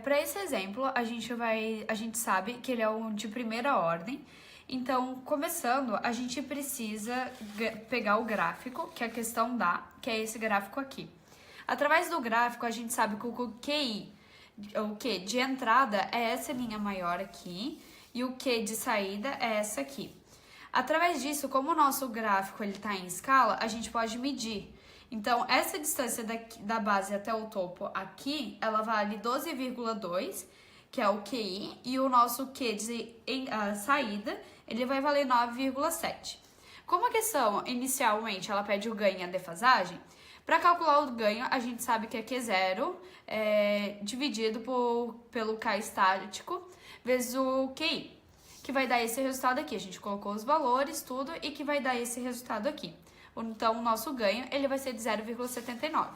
Para esse exemplo, a gente sabe que ele é um de primeira ordem. Então, começando, a gente precisa pegar o gráfico que a questão dá, que é esse gráfico aqui. Através do gráfico, a gente sabe que o QI, o Q de entrada é essa linha maior aqui, e o Q de saída é essa aqui. Através disso, como o nosso gráfico está em escala, a gente pode medir. Então, essa distância da base até o topo aqui, ela vale 12,2, que é o QI, e o nosso Q de saída, ele vai valer 9,7. Como a questão, inicialmente, ela pede o ganho e a defasagem, para calcular o ganho, a gente sabe que é Q0 dividido pelo K estático vezes o QI, que vai dar esse resultado aqui. A gente colocou os valores, tudo, e que vai dar esse resultado aqui. Então, o nosso ganho ele vai ser de 0,79.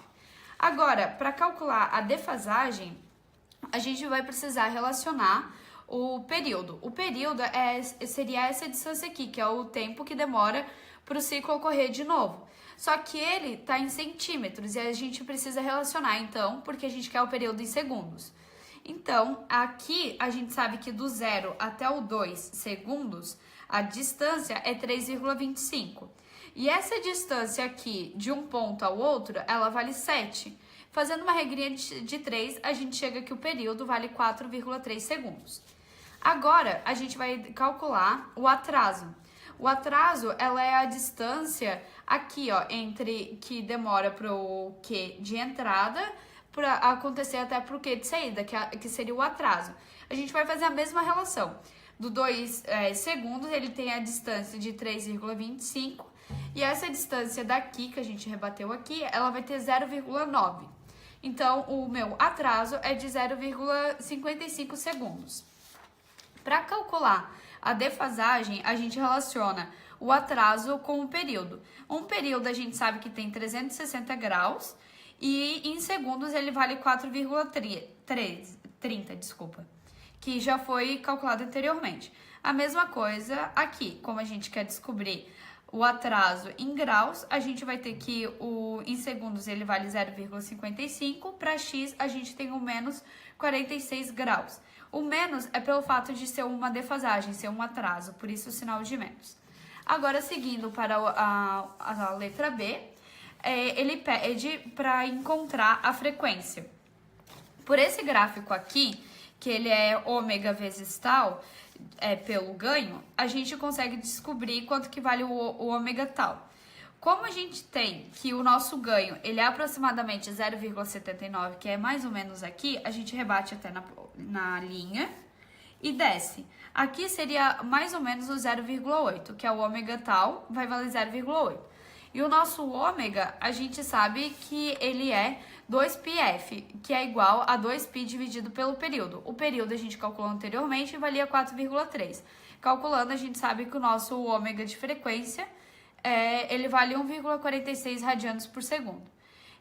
Agora, para calcular a defasagem, a gente vai precisar relacionar o período. O período seria essa distância aqui, que é o tempo que demora para o ciclo ocorrer de novo. Só que ele está em centímetros e a gente precisa relacionar, então, porque a gente quer o período em segundos. Então, aqui a gente sabe que do 0 até o 2 segundos, a distância é 3,25. E essa distância aqui, de um ponto ao outro, ela vale 7. Fazendo uma regrinha de 3, a gente chega que o período vale 4,3 segundos. Agora, a gente vai calcular o atraso. O atraso, ela é a distância aqui, ó, entre que demora para o Q de entrada para acontecer até para o Q de saída, que seria o atraso. A gente vai fazer a mesma relação. Do 2 segundos, ele tem a distância de 3,25 e essa distância daqui, que a gente rebateu aqui, ela vai ter 0,9. Então, o meu atraso é de 0,55 segundos. Para calcular a defasagem, a gente relaciona o atraso com o período. Um período a gente sabe que tem 360 graus e em segundos ele vale 4,30, desculpa, que já foi calculado anteriormente. A mesma coisa aqui, como a gente quer descobrir o atraso em graus, a gente vai ter que em segundos ele vale 0,55, para x a gente tem o menos 46 graus. O menos é pelo fato de ser uma defasagem, ser um atraso, por isso o sinal de menos. Agora, seguindo para a letra B, ele pede para encontrar a frequência. Por esse gráfico aqui, que ele é ômega vezes tal, pelo ganho, a gente consegue descobrir quanto que vale o ômega tal. Como a gente tem que o nosso ganho ele é aproximadamente 0,79, que é mais ou menos aqui, a gente rebate até na linha e desce. Aqui seria mais ou menos o 0,8, que é o ômega tal, vai valer 0,8. E o nosso ômega, a gente sabe que ele é 2πf, que é igual a 2π dividido pelo período. O período a gente calculou anteriormente e valia 4,3. Calculando, a gente sabe que o nosso ômega de frequência ele vale 1,46 radianos por segundo.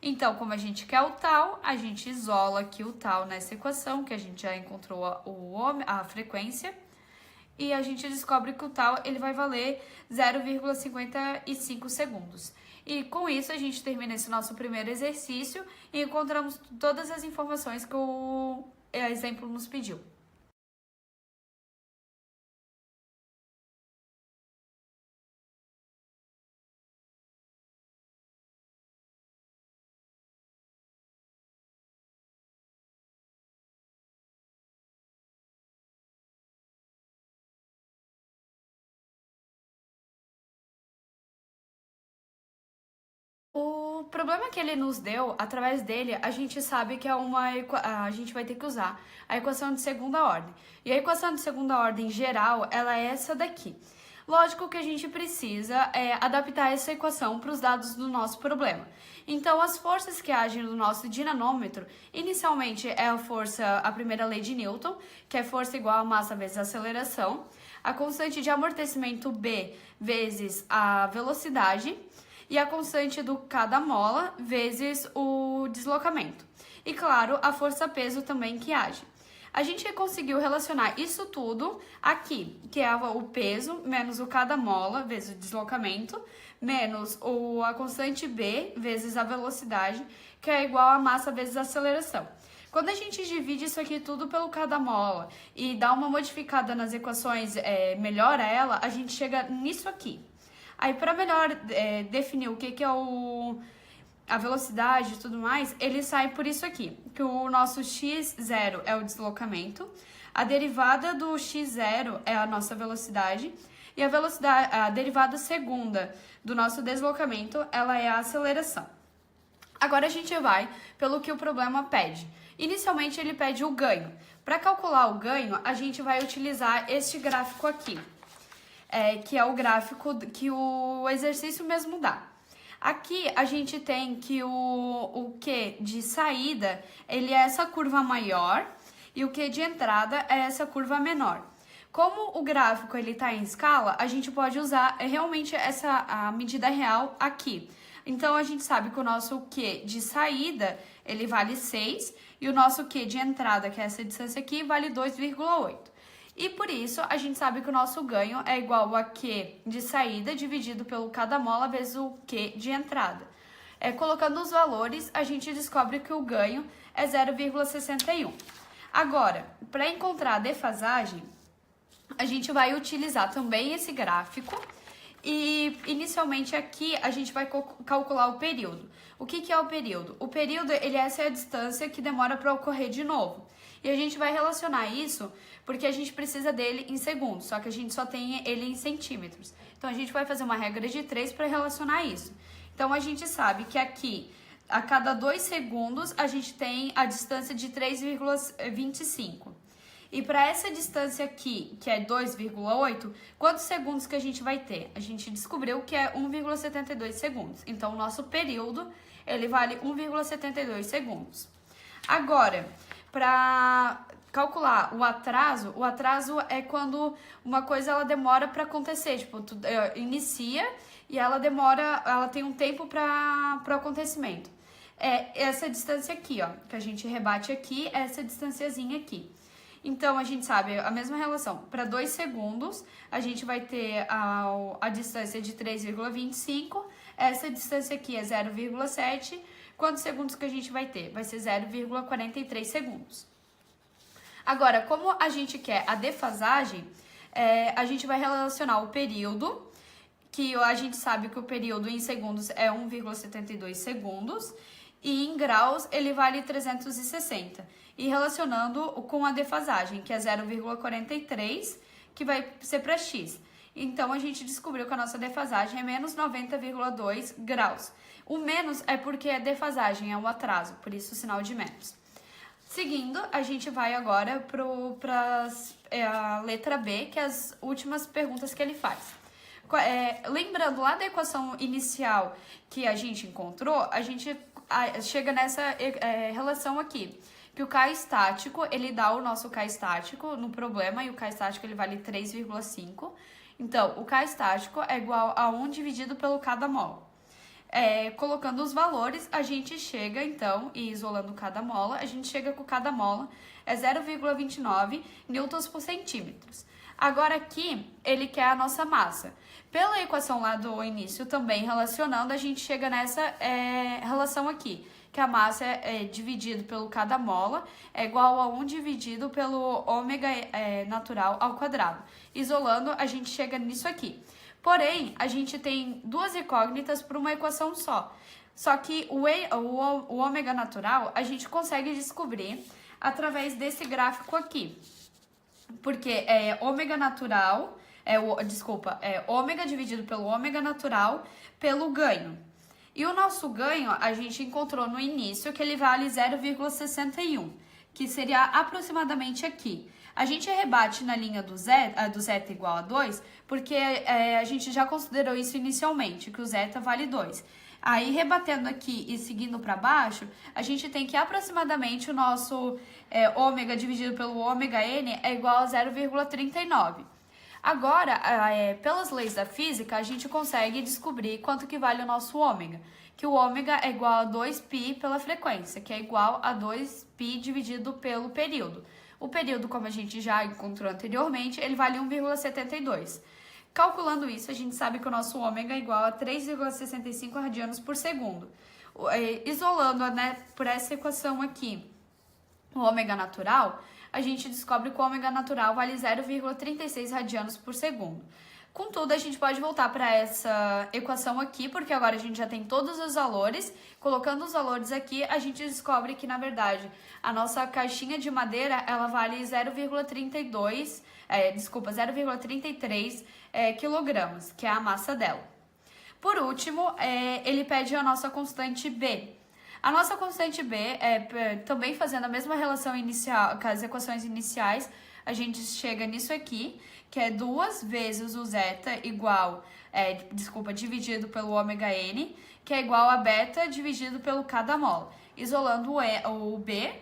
Então, como a gente quer o tal, a gente isola aqui o tal nessa equação, que a gente já encontrou a frequência, e a gente descobre que o tal ele vai valer 0,55 segundos. E com isso a gente termina esse nosso primeiro exercício e encontramos todas as informações que o exemplo nos pediu. O problema que ele nos deu, através dele, a gente sabe que a gente vai ter que usar a equação de segunda ordem. E a equação de segunda ordem geral, ela é essa daqui. Lógico que a gente precisa adaptar essa equação para os dados do nosso problema. Então, as forças que agem no nosso dinamômetro, inicialmente é a primeira lei de Newton, que é força igual a massa vezes a aceleração, a constante de amortecimento B vezes a velocidade, e a constante do cada mola vezes o deslocamento. E, claro, a força-peso também que age. A gente conseguiu relacionar isso tudo aqui, que é o peso menos o cada mola vezes o deslocamento, menos a constante B vezes a velocidade, que é igual a massa vezes a aceleração. Quando a gente divide isso aqui tudo pelo cada mola e dá uma modificada nas equações, melhora ela, a gente chega nisso aqui. Aí, para melhor definir o que é a velocidade e tudo mais, ele sai por isso aqui, que o nosso x0 é o deslocamento, a derivada do x0 é a nossa velocidade, e a derivada segunda do nosso deslocamento, ela é a aceleração. Agora a gente vai pelo que o problema pede. Inicialmente ele pede o ganho. Para calcular o ganho, a gente vai utilizar este gráfico aqui, que é o gráfico que o exercício mesmo dá. Aqui a gente tem que o Q de saída, ele é essa curva maior e o Q de entrada é essa curva menor. Como o gráfico ele está em escala, a gente pode usar realmente a medida real aqui. Então a gente sabe que o nosso Q de saída, ele vale 6 e o nosso Q de entrada, que é essa distância aqui, vale 2,8. E por isso, a gente sabe que o nosso ganho é igual a Q de saída dividido pelo cada mola vezes o Q de entrada. Colocando os valores, a gente descobre que o ganho é 0,61. Agora, para encontrar a defasagem, a gente vai utilizar também esse gráfico e inicialmente aqui a gente vai calcular o período. O que é o período? O período, essa é a distância que demora para ocorrer de novo. E a gente vai relacionar isso porque a gente precisa dele em segundos, só que a gente só tem ele em centímetros. Então a gente vai fazer uma regra de 3 para relacionar isso. Então a gente sabe que aqui, a cada 2 segundos, a gente tem a distância de 3,25. E para essa distância aqui, que é 2,8, quantos segundos que a gente vai ter? A gente descobriu que é 1,72 segundos. Então, o nosso período, ele vale 1,72 segundos. Agora, para calcular o atraso é quando uma coisa ela demora para acontecer. Tipo, inicia e ela tem um tempo para o acontecimento. Essa distância aqui, ó, que a gente rebate aqui, essa distanciazinha aqui. Então, a gente sabe a mesma relação. Para 2 segundos, a gente vai ter a distância de 3,25. Essa distância aqui é 0,7. Quantos segundos que a gente vai ter? Vai ser 0,43 segundos. Agora, como a gente quer a defasagem, a gente vai relacionar o período, que a gente sabe que o período em segundos é 1,72 segundos, e em graus ele vale 360. E relacionando com a defasagem, que é 0,43, que vai ser para x. Então, a gente descobriu que a nossa defasagem é menos 90,2 graus. O menos é porque a defasagem é um atraso, por isso o sinal de menos. Seguindo, a gente vai agora para a letra B, que é as últimas perguntas que ele faz. Lembrando lá da equação inicial que a gente encontrou, a gente chega nessa relação aqui, que o K estático, ele dá o nosso K estático no problema, e o K estático ele vale 3,5. Então, o K estático é igual a 1 dividido pelo cada mola. Colocando os valores, a gente chega, então, e isolando cada mola, a gente chega com cada mola é 0,29 newtons por centímetros. Agora aqui, ele quer a nossa massa. Pela equação lá do início, também relacionando, a gente chega nessa relação aqui, que a massa dividido pelo cada mola é igual a 1 dividido pelo ômega natural ao quadrado. Isolando, a gente chega nisso aqui. Porém, a gente tem duas incógnitas para uma equação só. Só que o ômega natural a gente consegue descobrir através desse gráfico aqui. Porque ômega natural, ômega dividido pelo ômega natural pelo ganho. E o nosso ganho a gente encontrou no início que ele vale 0,61, que seria aproximadamente aqui. A gente rebate na linha do zeta igual a 2, porque a gente já considerou isso inicialmente, que o zeta vale 2. Aí, rebatendo aqui e seguindo para baixo, a gente tem que aproximadamente o nosso ômega dividido pelo ômega n é igual a 0,39. Agora, pelas leis da física, a gente consegue descobrir quanto que vale o nosso ômega. Que o ômega é igual a 2π pela frequência, que é igual a 2π dividido pelo período. O período, como a gente já encontrou anteriormente, ele vale 1,72. Calculando isso, a gente sabe que o nosso ômega é igual a 3,65 radianos por segundo. Isolando, por essa equação aqui, o ômega natural, a gente descobre que o ômega natural vale 0,36 radianos por segundo. Contudo, a gente pode voltar para essa equação aqui, porque agora a gente já tem todos os valores. Colocando os valores aqui, a gente descobre que, na verdade, a nossa caixinha de madeira, ela vale 0,33 quilogramas, que é a massa dela. Por último, ele pede a nossa constante B. A nossa constante B, também fazendo a mesma relação inicial com as equações iniciais, a gente chega nisso aqui, que é 2 vezes o zeta dividido pelo ômega n, que é igual a beta dividido pelo cada mola. Isolando o B,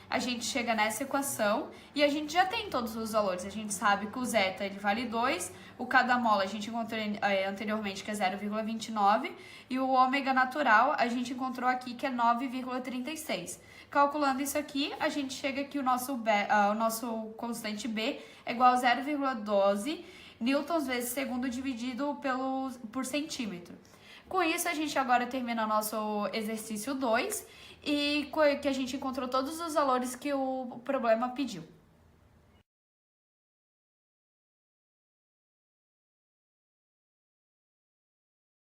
a gente chega nessa equação e a gente já tem todos os valores. A gente sabe que o zeta ele vale 2, o cada mola a gente encontrou anteriormente que é 0,29 e o ômega natural a gente encontrou aqui que é 9,36. Calculando isso aqui, a gente chega que o nosso constante B é igual a 0,12 newtons vezes segundo dividido por centímetro. Com isso, a gente agora termina nosso exercício 2 e que a gente encontrou todos os valores que o problema pediu.